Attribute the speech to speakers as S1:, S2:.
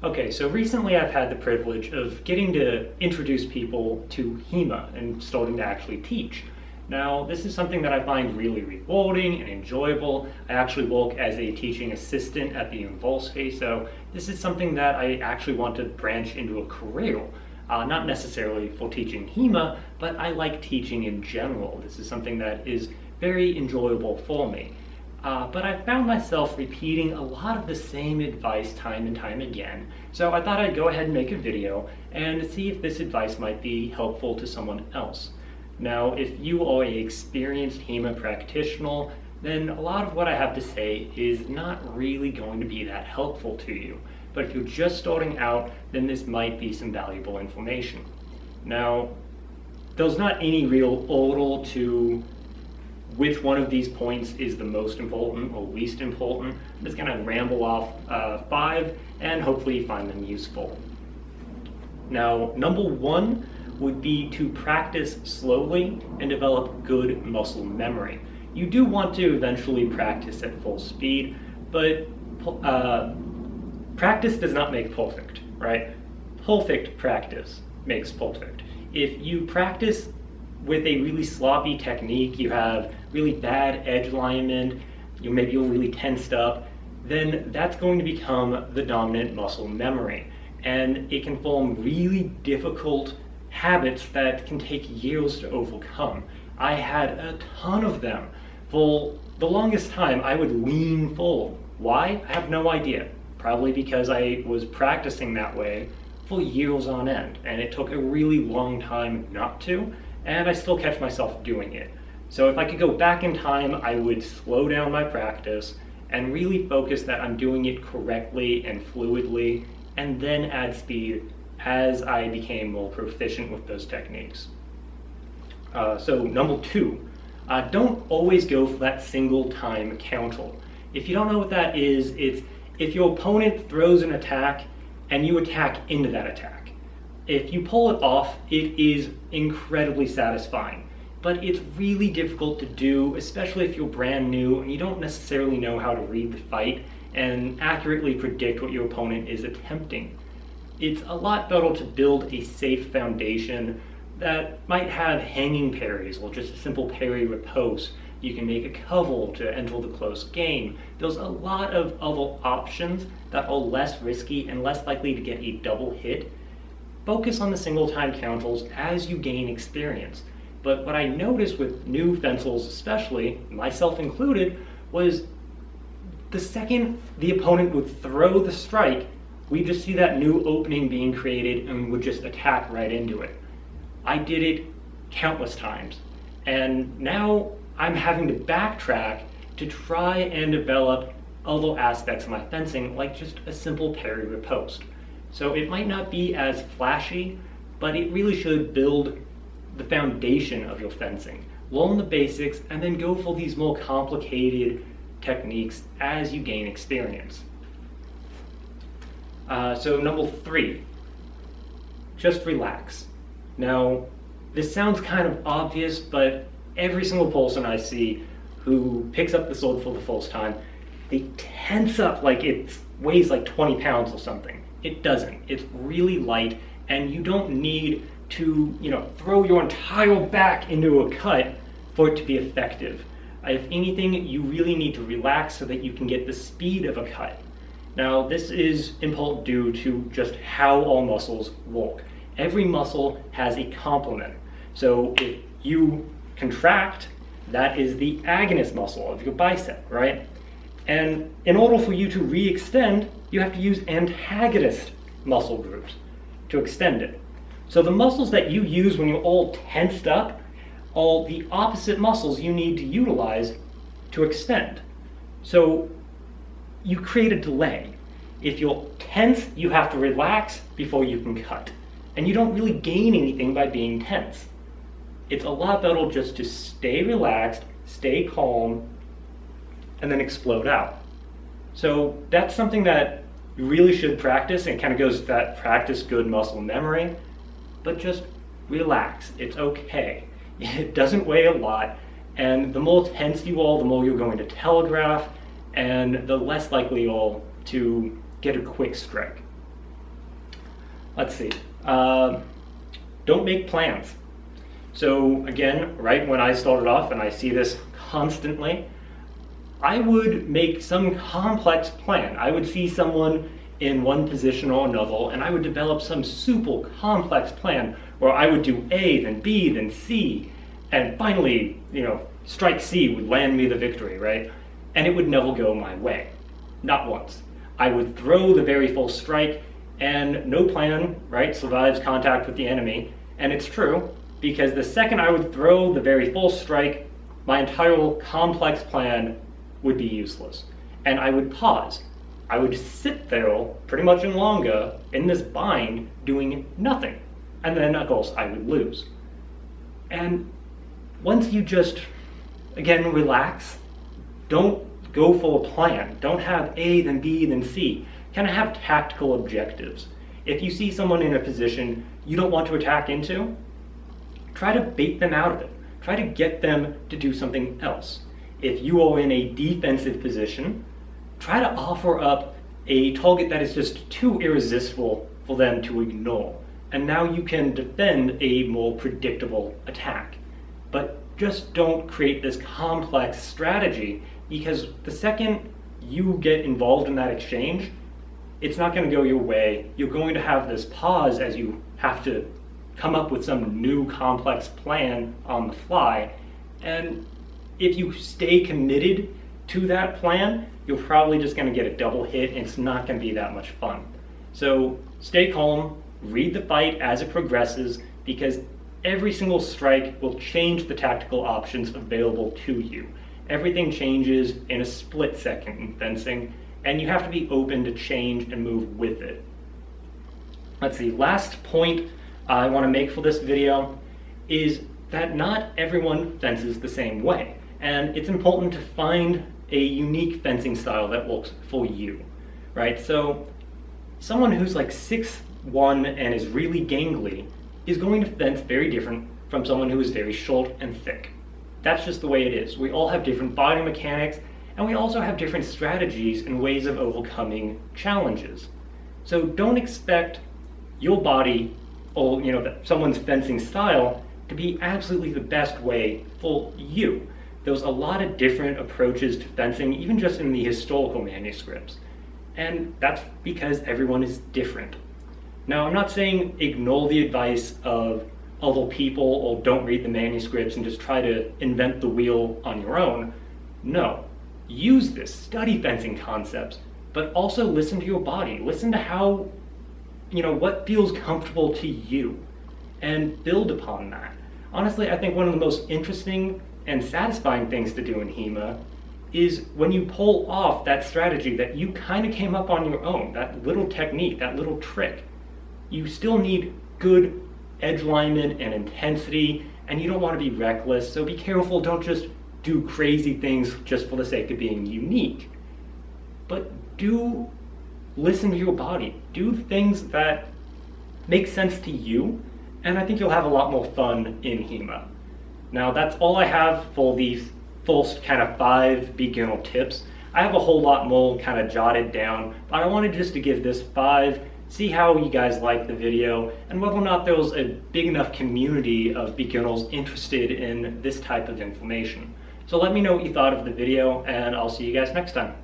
S1: Okay, so recently I've had the privilege of getting to introduce people to HEMA and starting to actually teach. Now, this is something that I find really rewarding and enjoyable. I actually work as a teaching assistant at the university, so this is something that I actually want to branch into a career. Not necessarily for teaching HEMA, but I like teaching in general. This is something that is very enjoyable for me. But I found myself repeating a lot of the same advice time and time again, so I thought I'd go ahead and make a video and see if this advice might be helpful to someone else. Now, if you are an experienced HEMA practitioner, then a lot of what I have to say is not really going to be that helpful to you. But if you're just starting out, then this might be some valuable information. Now, there's not any real order to which one of these points is the most important or least important. I'm just going to ramble off 5 and hopefully find them useful. Now, number 1 would be to practice slowly and develop good muscle memory. You do want to eventually practice at full speed, but practice does not make perfect, right? Perfect practice makes perfect. If you practice with a really sloppy technique, you have really bad edge alignment, maybe you're really tensed up, then that's going to become the dominant muscle memory. And it can form really difficult habits that can take years to overcome. I had a ton of them. For the longest time, I would lean forward. Why? I have no idea. Probably because I was practicing that way for years on end, and it took a really long time not to, and I still catch myself doing it. So if I could go back in time, I would slow down my practice and really focus that I'm doing it correctly and fluidly, and then add speed as I became more proficient with those techniques. So number 2, don't always go for that single time counter. If you don't know what that is, it's if your opponent throws an attack and you attack into that attack. If you pull it off, it is incredibly satisfying, but it's really difficult to do, especially if you're brand new and you don't necessarily know how to read the fight and accurately predict what your opponent is attempting. It's a lot better to build a safe foundation that might have hanging parries or just a simple parry riposte. You can make a cover to enter the close game. There's a lot of other options that are less risky and less likely to get a double hit. Focus on the single time counters as you gain experience. But what I noticed with new fencers especially, myself included, was the second the opponent would throw the strike, we just see that new opening being created and would just attack right into it. I did it countless times, and now I'm having to backtrack to try and develop other aspects of my fencing, like just a simple parry riposte. So it might not be as flashy, but it really should build the foundation of your fencing. Learn the basics and then go for these more complicated techniques as you gain experience. So number 3, just relax. Now, this sounds kind of obvious, but every single person I see who picks up the sword for the first time, they tense up like it weighs like 20 pounds or something. It doesn't. It's really light, and you don't need to, throw your entire back into a cut for it to be effective. If anything, you really need to relax so that you can get the speed of a cut. Now, this is important due to just how all muscles work. Every muscle has a complement. So if you contract, that is the agonist muscle of your bicep, right? And in order for you to re-extend, you have to use antagonist muscle groups to extend it. So the muscles that you use when you're all tensed up are the opposite muscles you need to utilize to extend. So you create a delay. If you're tense, you have to relax before you can cut. And you don't really gain anything by being tense. It's a lot better just to stay relaxed, stay calm, and then explode out. So that's something that you really should practice, and kind of goes to that practice good muscle memory, but just relax. It's okay. It doesn't weigh a lot, and the more tense you are, the more you're going to telegraph, and the less likely you are to get a quick strike. Let's see. Don't make plans. So again, right when I started off, and I see this constantly, I would make some complex plan. I would see someone in one position or another, and I would develop some super complex plan where I would do A, then B, then C, and finally, strike C would land me the victory, right? And it would never go my way. Not once. I would throw the very full strike, and no plan, right, survives contact with the enemy. And it's true, because the second I would throw the very full strike, my entire complex plan would be useless. And I would pause. I would sit there pretty much in longer in this bind doing nothing. And then, of course, I would lose. And once you just, again, relax, don't go for a plan. Don't have A, then B, then C. Kind of have tactical objectives. If you see someone in a position you don't want to attack into, try to bait them out of it. Try to get them to do something else. If you are in a defensive position, try to offer up a target that is just too irresistible for them to ignore. And now you can defend a more predictable attack. But just don't create this complex strategy, because the second you get involved in that exchange, it's not going to go your way. You're going to have this pause as you have to come up with some new complex plan on the fly. And if you stay committed to that plan, you're probably just going to get a double hit, and it's not going to be that much fun. So stay calm, read the fight as it progresses, because every single strike will change the tactical options available to you. Everything changes in a split second in fencing, and you have to be open to change and move with it. Let's see, last point I want to make for this video is that not everyone fences the same way. And it's important to find a unique fencing style that works for you, right? So someone who's like 6'1" and is really gangly is going to fence very different from someone who is very short and thick. That's just the way it is. We all have different body mechanics, and we also have different strategies and ways of overcoming challenges. So don't expect your body or someone's fencing style to be absolutely the best way for you. There's a lot of different approaches to fencing, even just in the historical manuscripts. And that's because everyone is different. Now, I'm not saying ignore the advice of other people or don't read the manuscripts and just try to invent the wheel on your own. No. Use this, study fencing concepts, but also listen to your body. Listen to how, what feels comfortable to you, and build upon that. Honestly, I think one of the most interesting and satisfying things to do in HEMA is when you pull off that strategy that you kind of came up on your own, that little technique, that little trick. You still need good edge alignment and intensity, and you don't want to be reckless, so be careful. Don't just do crazy things just for the sake of being unique. But do listen to your body. Do things that make sense to you, and I think you'll have a lot more fun in HEMA. Now, that's all I have for these first kind of 5 beginner tips. I have a whole lot more kind of jotted down, but I wanted just to give this 5, see how you guys like the video, and whether or not there was a big enough community of beginners interested in this type of information. So let me know what you thought of the video, and I'll see you guys next time.